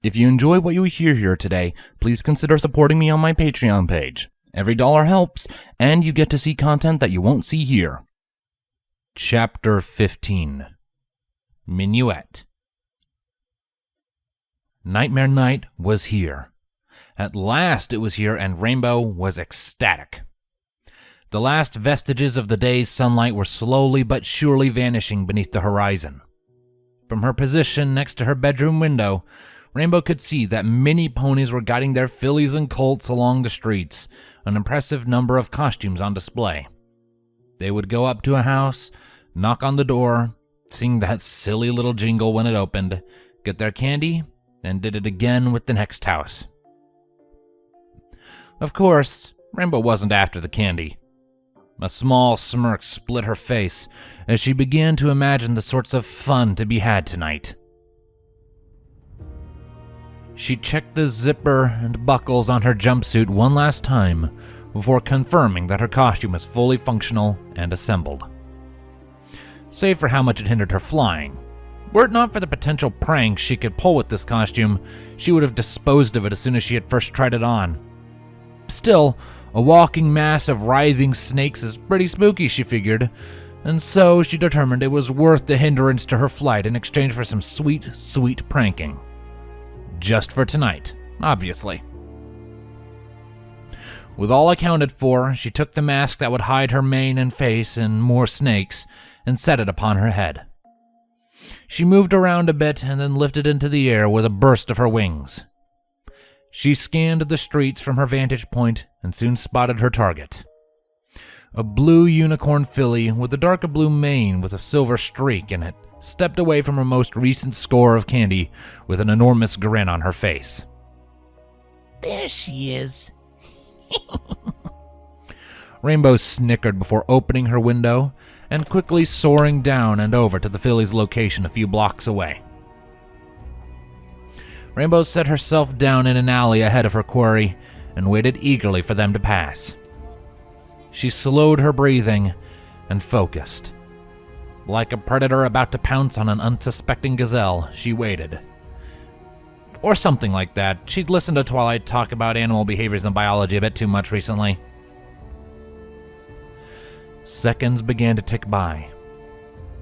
If you enjoy what you hear here today, please consider supporting me on my Patreon page. Every dollar helps, and you get to see content that you won't see here. Chapter 15. Minuette. Nightmare Night was here. At last it was here, and Rainbow was ecstatic. The last vestiges of the day's sunlight were slowly but surely vanishing beneath the horizon. From her position next to her bedroom window, Rainbow could see that many ponies were guiding their fillies and colts along the streets, an impressive number of costumes on display. They would go up to a house, knock on the door, sing that silly little jingle when it opened, get their candy, and did it again with the next house. Of course, Rainbow wasn't after the candy. A small smirk split her face as she began to imagine the sorts of fun to be had tonight. She checked the zipper and buckles on her jumpsuit one last time before confirming that her costume was fully functional and assembled. Save for how much it hindered her flying. Were it not for the potential pranks she could pull with this costume, she would have disposed of it as soon as she had first tried it on. Still, a walking mass of writhing snakes is pretty spooky, she figured, and so she determined it was worth the hindrance to her flight in exchange for some sweet, sweet pranking. Just for tonight, obviously. With all accounted for, she took the mask that would hide her mane and face and more snakes and set it upon her head. She moved around a bit and then lifted into the air with a burst of her wings. She scanned the streets from her vantage point and soon spotted her target. A blue unicorn filly with a darker blue mane with a silver streak in it stepped away from her most recent score of candy with an enormous grin on her face. There she is. Rainbow snickered before opening her window and quickly soaring down and over to the filly's location a few blocks away. Rainbow set herself down in an alley ahead of her quarry and waited eagerly for them to pass. She slowed her breathing and focused. Like a predator about to pounce on an unsuspecting gazelle, she waited. Or something like that. She'd listened to Twilight talk about animal behaviors and biology a bit too much recently. Seconds began to tick by.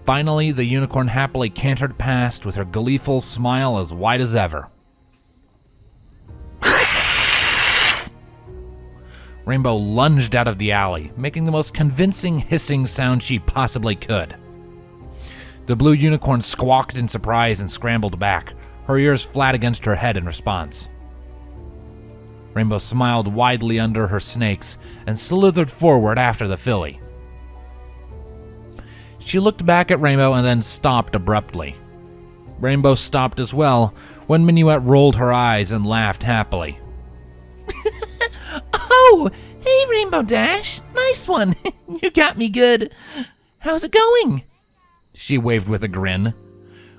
Finally, the unicorn happily cantered past with her gleeful smile as wide as ever. Rainbow lunged out of the alley, making the most convincing hissing sound she possibly could. The blue unicorn squawked in surprise and scrambled back, her ears flat against her head in response. Rainbow smiled widely under her snakes and slithered forward after the filly. She looked back at Rainbow and then stopped abruptly. Rainbow stopped as well when Minuette rolled her eyes and laughed happily. Oh, hey Rainbow Dash, nice one. You got me good. How's it going? She waved with a grin.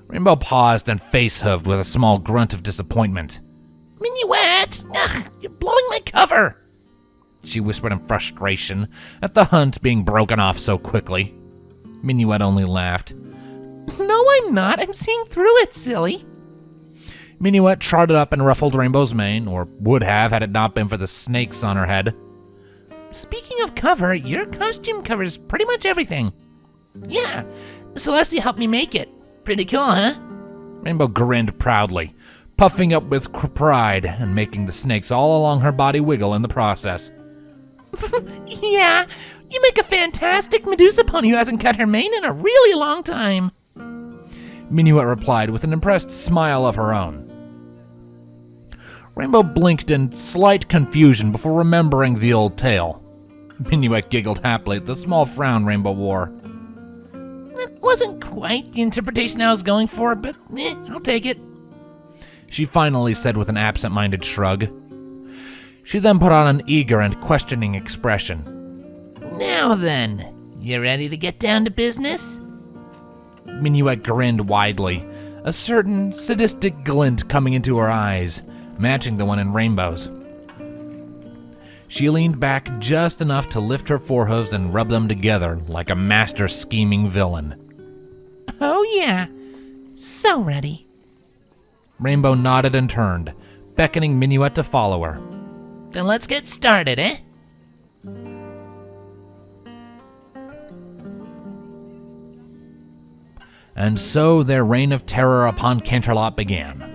Rainbow paused and face-hooved with a small grunt of disappointment. Minuette, you're blowing my cover, she whispered in frustration at the hunt being broken off so quickly. Minuette only laughed. No, I'm not. I'm seeing through it, silly. Minuette trotted up and ruffled Rainbow's mane, or would have had it not been for the snakes on her head. Speaking of cover, your costume covers pretty much everything. Yeah, Celestia helped me make it. Pretty cool, huh? Rainbow grinned proudly, puffing up with pride and making the snakes all along her body wiggle in the process. Yeah, you make a fantastic Medusa pony who hasn't cut her mane in a really long time. Minuette replied with an impressed smile of her own. Rainbow blinked in slight confusion before remembering the old tale. Minuette giggled happily at the small frown Rainbow wore. It wasn't quite the interpretation I was going for, but I'll take it, she finally said with an absent-minded shrug. She then put on an eager and questioning expression. Now then, you ready to get down to business? Minuette grinned widely, a certain sadistic glint coming into her eyes, matching the one in Rainbow's. She leaned back just enough to lift her forehooves and rub them together like a master scheming villain. Oh yeah, so ready. Rainbow nodded and turned, beckoning Minuette to follow her. Then let's get started, eh? And so their reign of terror upon Canterlot began.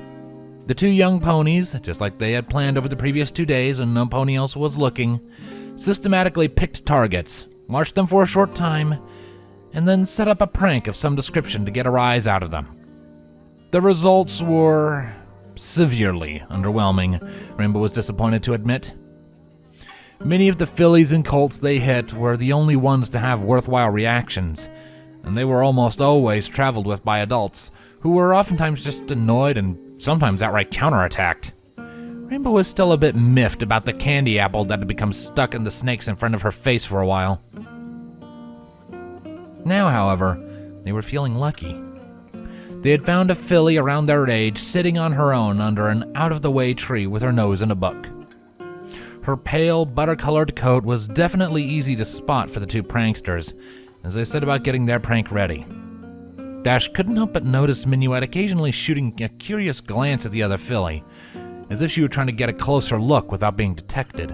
The two young ponies, just like they had planned over the previous 2 days when no pony else was looking, systematically picked targets, watched them for a short time, and then set up a prank of some description to get a rise out of them. The results were severely underwhelming, Rainbow was disappointed to admit. Many of the fillies and colts they hit were the only ones to have worthwhile reactions, and they were almost always traveled with by adults, who were oftentimes just annoyed and sometimes outright counterattacked. Rainbow was still a bit miffed about the candy apple that had become stuck in the snakes in front of her face for a while. Now, however, they were feeling lucky. They had found a filly around their age sitting on her own under an out-of-the-way tree with her nose in a book. Her pale, butter-colored coat was definitely easy to spot for the two pranksters as they set about getting their prank ready. Dash couldn't help but notice Minuette occasionally shooting a curious glance at the other filly, as if she were trying to get a closer look without being detected.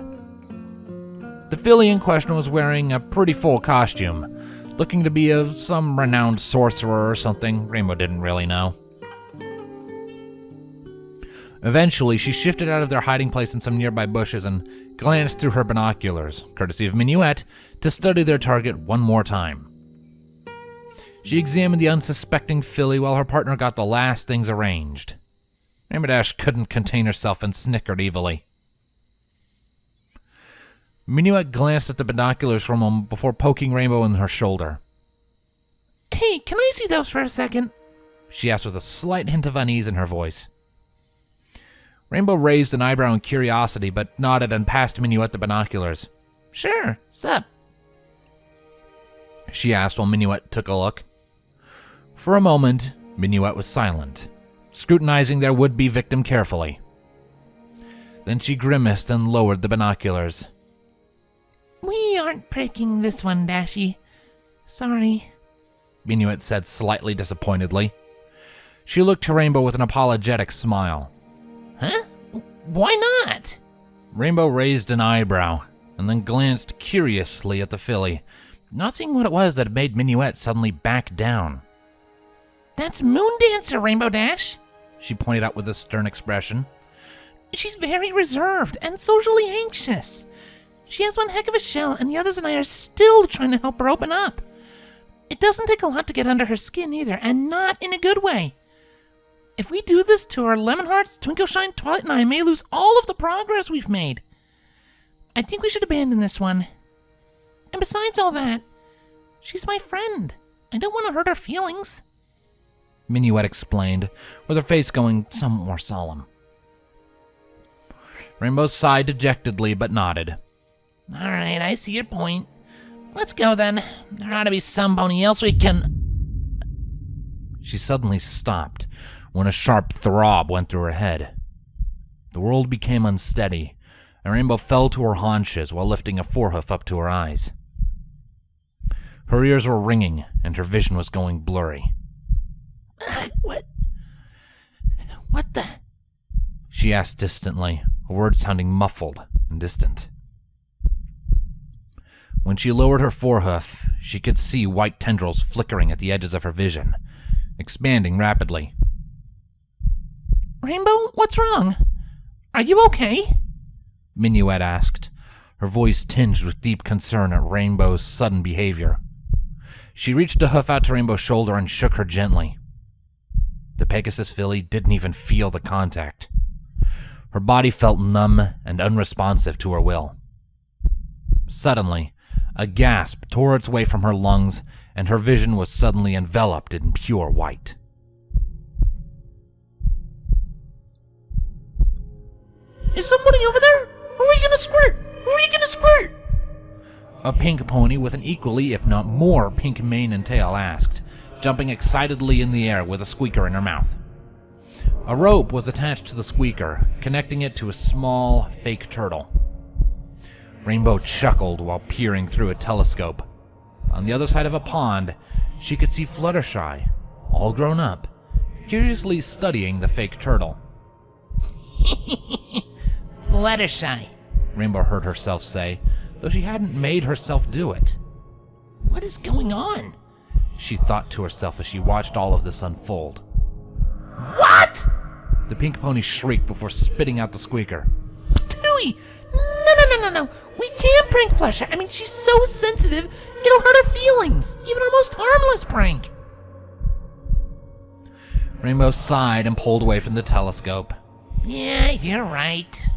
The filly in question was wearing a pretty full costume, looking to be of some renowned sorcerer or something. Rainbow didn't really know. Eventually, she shifted out of their hiding place in some nearby bushes and glanced through her binoculars, courtesy of Minuette, to study their target one more time. She examined the unsuspecting filly while her partner got the last things arranged. Rainbow Dash couldn't contain herself and snickered evilly. Minuette glanced at the binoculars for a moment before poking Rainbow in her shoulder. Hey, can I see those for a second? She asked with a slight hint of unease in her voice. Rainbow raised an eyebrow in curiosity, but nodded and passed Minuette the binoculars. Sure, sup? She asked while Minuette took a look. For a moment, Minuette was silent, scrutinizing their would-be victim carefully. Then she grimaced and lowered the binoculars. We aren't breaking this one, Dashy. Sorry, Minuette said slightly disappointedly. She looked to Rainbow with an apologetic smile. Huh? Why not? Rainbow raised an eyebrow and then glanced curiously at the filly, not seeing what it was that made Minuette suddenly back down. That's Moon Dancer, Rainbow Dash, she pointed out with a stern expression. She's very reserved and socially anxious. She has one heck of a shell, and the others and I are still trying to help her open up. It doesn't take a lot to get under her skin either, and not in a good way. If we do this to her, Lemon Hearts, Twinkle Shine, Twilight, and I may lose all of the progress we've made. I think we should abandon this one. And besides all that, she's my friend. I don't want to hurt her feelings, Minuette explained, with her face going somewhat more solemn. Rainbow sighed dejectedly but nodded. All right, I see your point. Let's go then. There ought to be somebody else we can... She suddenly stopped when a sharp throb went through her head. The world became unsteady, and Rainbow fell to her haunches while lifting a forehoof up to her eyes. Her ears were ringing, and her vision was going blurry. What the... She asked distantly, her words sounding muffled and distant. When she lowered her forehoof, she could see white tendrils flickering at the edges of her vision, expanding rapidly. Rainbow, what's wrong? Are you okay? Minuette asked, her voice tinged with deep concern at Rainbow's sudden behavior. She reached a hoof out to Rainbow's shoulder and shook her gently. The Pegasus filly didn't even feel the contact. Her body felt numb and unresponsive to her will. Suddenly, a gasp tore its way from her lungs, and her vision was suddenly enveloped in pure white. Is somebody over there? Who are you gonna squirt? Who are you gonna squirt? A pink pony with an equally, if not more, pink mane and tail asked, jumping excitedly in the air with a squeaker in her mouth. A rope was attached to the squeaker, connecting it to a small, fake turtle. Rainbow chuckled while peering through a telescope. On the other side of a pond, she could see Fluttershy, all grown up, curiously studying the fake turtle. Fluttershy, Rainbow heard herself say, though she hadn't made herself do it. What is going on? She thought to herself as she watched all of this unfold. What? The pink pony shrieked before spitting out the squeaker. Tui! No. We can't prank Fluttershy. I mean, she's so sensitive, it'll hurt her feelings. Even our most harmless prank. Rainbow sighed and pulled away from the telescope. Yeah, you're right.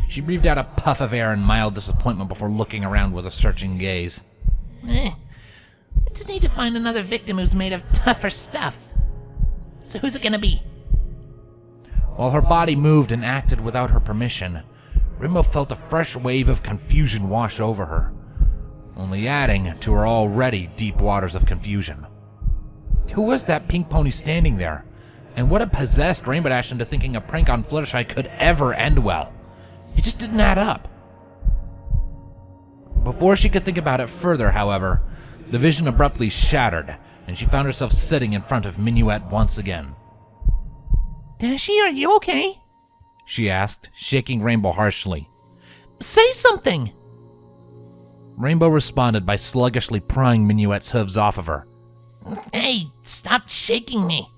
She breathed out a puff of air in mild disappointment before looking around with a searching gaze. We just need to find another victim who's made of tougher stuff. So who's it gonna be? While her body moved and acted without her permission, Rainbow felt a fresh wave of confusion wash over her, only adding to her already deep waters of confusion. Who was that pink pony standing there? And what had possessed Rainbow Dash into thinking a prank on Fluttershy could ever end well? It just didn't add up. Before she could think about it further, however, the vision abruptly shattered, and she found herself sitting in front of Minuette once again. Dashie, are you okay? She asked, shaking Rainbow harshly. Say something! Rainbow responded by sluggishly prying Minuette's hooves off of her. Hey, stop shaking me.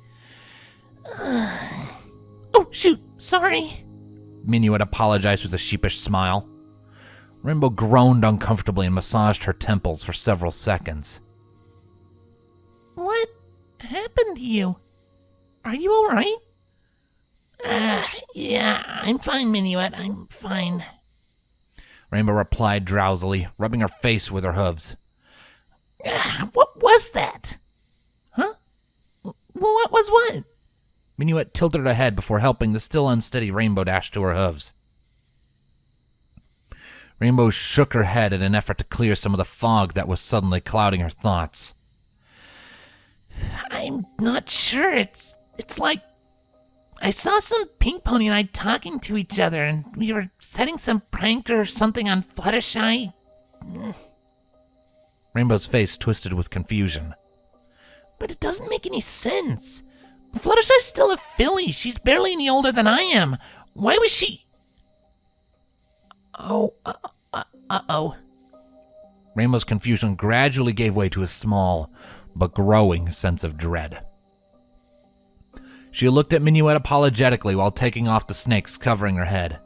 Oh, shoot, sorry. Minuette apologized with a sheepish smile. Rainbow groaned uncomfortably and massaged her temples for several seconds. What happened to you? Are you all right? Yeah, I'm fine, Minuette, I'm fine. Rainbow replied drowsily, rubbing her face with her hooves. What was that? Huh? What was what? Minuette tilted her head before helping the still unsteady Rainbow Dash to her hooves. Rainbow shook her head in an effort to clear some of the fog that was suddenly clouding her thoughts. I'm not sure. It's like I saw some pink pony and I talking to each other, and we were setting some prank or something on Fluttershy. Rainbow's face twisted with confusion. But it doesn't make any sense. Fluttershy's still a filly. She's barely any older than I am. Why was she... Oh, uh-oh. Rainbow's confusion gradually gave way to a small but growing sense of dread. She looked at Minuette apologetically while taking off the snakes covering her head.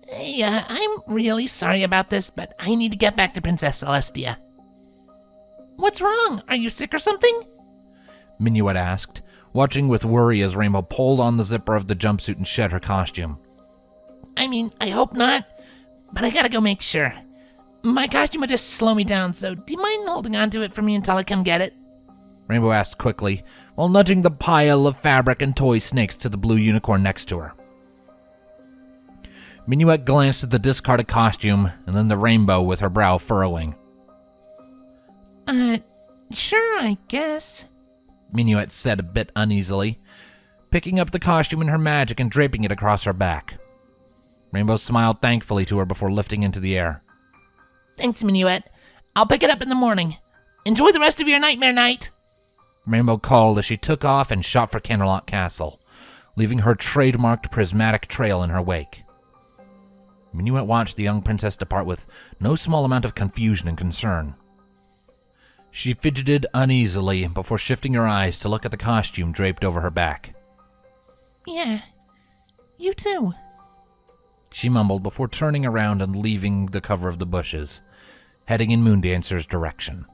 Hey, I'm really sorry about this, but I need to get back to Princess Celestia. What's wrong? Are you sick or something? Minuette asked, watching with worry as Rainbow pulled on the zipper of the jumpsuit and shed her costume. I mean, I hope not, but I gotta go make sure. My costume would just slow me down, so do you mind holding on to it for me until I come get it? Rainbow asked quickly, while nudging the pile of fabric and toy snakes to the blue unicorn next to her. Minuette glanced at the discarded costume and then the Rainbow with her brow furrowing. Sure, I guess, Minuette said a bit uneasily, picking up the costume in her magic and draping it across her back. Rainbow smiled thankfully to her before lifting into the air. Thanks, Minuette. I'll pick it up in the morning. Enjoy the rest of your nightmare night. Rainbow called as she took off and shot for Canterlot Castle, leaving her trademarked prismatic trail in her wake. Minuette watched the young princess depart with no small amount of confusion and concern. She fidgeted uneasily before shifting her eyes to look at the costume draped over her back. Yeah, you too, she mumbled before turning around and leaving the cover of the bushes, heading in Moondancer's direction.